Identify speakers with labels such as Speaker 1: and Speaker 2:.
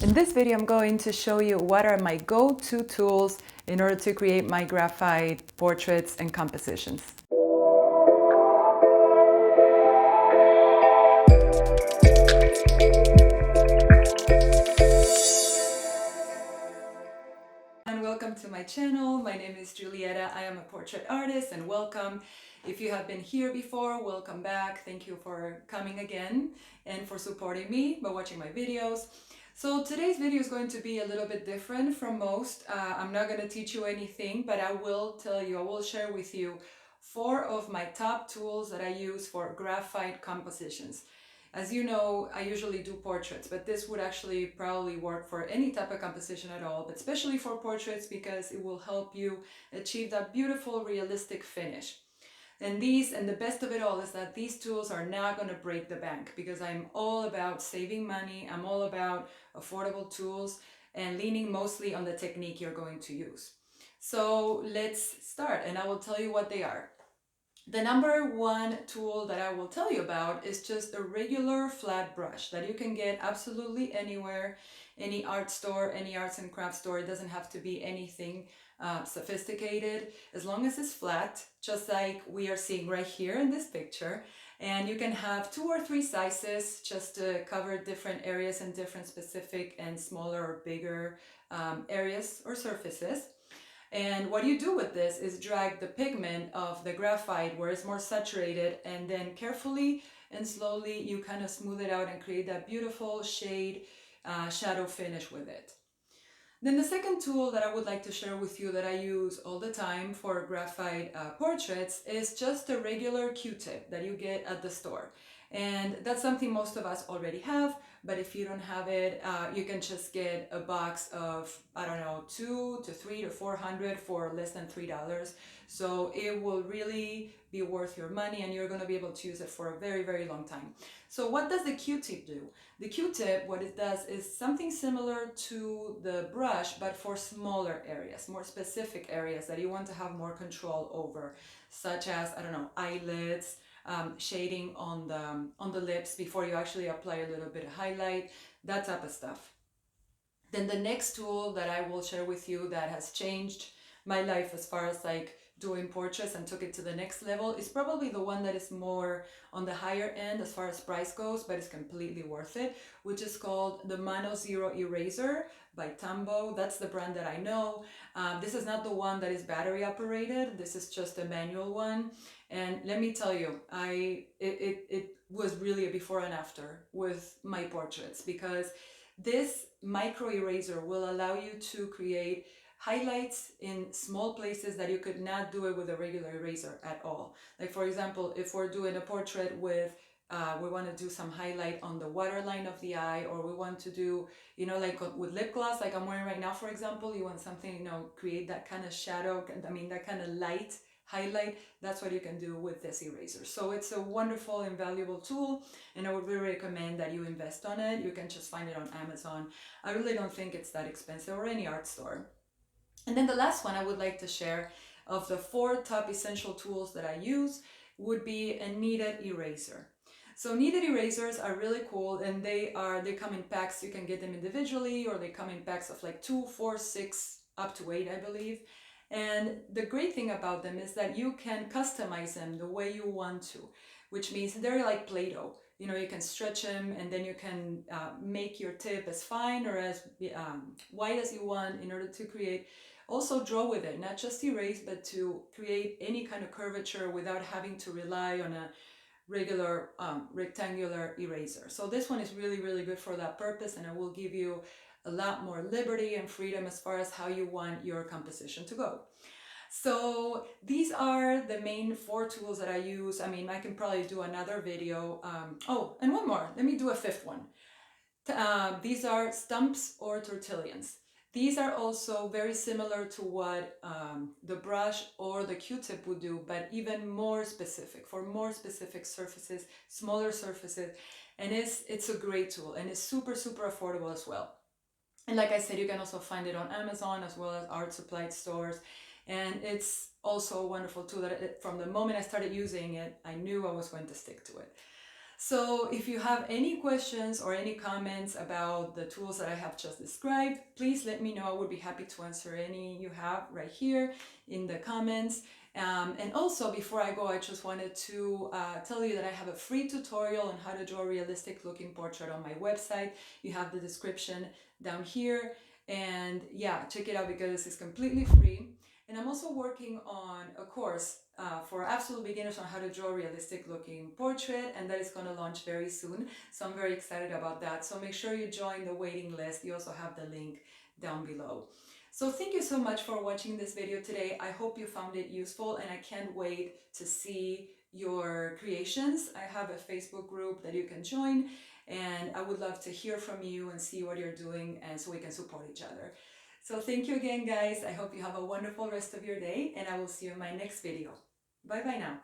Speaker 1: In this video, I'm going to show you what are my go-to tools in order to create my graphite portraits and compositions. And welcome to my channel. My name is Julieta. I am a portrait artist and welcome. If you have been here before, welcome back. Thank you for coming again and for supporting me by watching my videos. So today's video is going to be a little bit different from most. I'm not going to teach you anything, but I will share with you 4 of my top tools that I use for graphite compositions. As you know, I usually do portraits, but this would actually probably work for any type of composition at all, but especially for portraits because it will help you achieve that beautiful realistic finish. And the best of it all is that these tools are not going to break the bank because I'm all about saving money. I'm all about affordable tools and leaning mostly on the technique you're going to use. So let's start and I will tell you what they are. The number 1 tool that I will tell you about is just a regular flat brush that you can get absolutely anywhere, any art store, any arts and crafts store. It doesn't have to be anything sophisticated, as long as it's flat, just like we are seeing right here in this picture. And you can have 2 or 3 sizes just to cover different areas and different specific and smaller or bigger areas or surfaces. And what you do with this is drag the pigment of the graphite where it's more saturated, and then carefully and slowly you kind of smooth it out and create that beautiful shade shadow finish with it. Then the second tool that I would like to share with you that I use all the time for graphite portraits is just a regular Q-tip that you get at the store. And that's something most of us already have, but if you don't have it, you can just get a box of, I don't know, 2 to 3 to 400 for less than $3. So it will really be worth your money and you're going to be able to use it for a very, very long time. So what does the Q-tip do? The Q-tip, what it does is something similar to the brush, but for smaller areas, more specific areas that you want to have more control over, such as, I don't know, eyelids, shading on the lips before you actually apply a little bit of highlight, that type of stuff. Then the next tool that I will share with you that has changed my life as far as like doing portraits and took it to the next level is probably the one that is more on the higher end as far as price goes, but it's completely worth it, which is called the Mano Zero Eraser by Tombow. That's the brand that I know. This is not the one that is battery operated. This is just a manual one. And let me tell you, it was really a before and after with my portraits, because this micro eraser will allow you to create highlights in small places that you could not do it with a regular eraser at all. Like for example, if we're doing a portrait with we want to do some highlight on the waterline of the eye, or we want to do, you know, like with lip gloss like I'm wearing right now, for example, you want something, you know, create that kind of shadow, I mean that kind of light highlight. That's what you can do with this eraser. So it's a wonderful and valuable tool, and I would really recommend that you invest on it. You can just find it on Amazon. I really don't think it's that expensive, or any art store. And then the last one I would like to share of the 4 top essential tools that I use would be a kneaded eraser. So kneaded erasers are really cool, and they come in packs. You can get them individually, or they come in packs of like 2, 4, 6, up to 8, I believe. And the great thing about them is that you can customize them the way you want to, which means they're like Play-Doh. You know, you can stretch them, and then you can make your tip as fine or as wide as you want in order to create. Also draw with it, not just erase, but to create any kind of curvature without having to rely on a regular rectangular eraser. So this one is really, really good for that purpose, and it will give you a lot more liberty and freedom as far as how you want your composition to go. So these are the main 4 tools that I use. I mean, I can probably do another video. Oh, and one more. Let me do a 5th one. These are stumps or tortillions. These are also very similar to what the brush or the Q-tip would do, but even more specific, for more specific surfaces, smaller surfaces. And it's a great tool, and it's super, super affordable as well. And like I said, you can also find it on Amazon as well as art supply stores. And it's also a wonderful tool that from the moment I started using it, I knew I was going to stick to it. So if you have any questions or any comments about the tools that I have just described, please let me know. I would be happy to answer any you have right here in the comments. And also, before I go, I just wanted to tell you that I have a free tutorial on how to draw a realistic looking portrait on my website. You have the description down here. And yeah, check it out because it's completely free. And I'm also working on a course for absolute beginners on how to draw a realistic looking portrait, and that is going to launch very soon. So I'm very excited about that. So make sure you join the waiting list. You also have the link down below. So thank you so much for watching this video today. I hope you found it useful, and I can't wait to see your creations. I have a Facebook group that you can join, and I would love to hear from you and see what you're doing, and so we can support each other. So thank you again, guys. I hope you have a wonderful rest of your day, and I will see you in my next video. Bye bye now.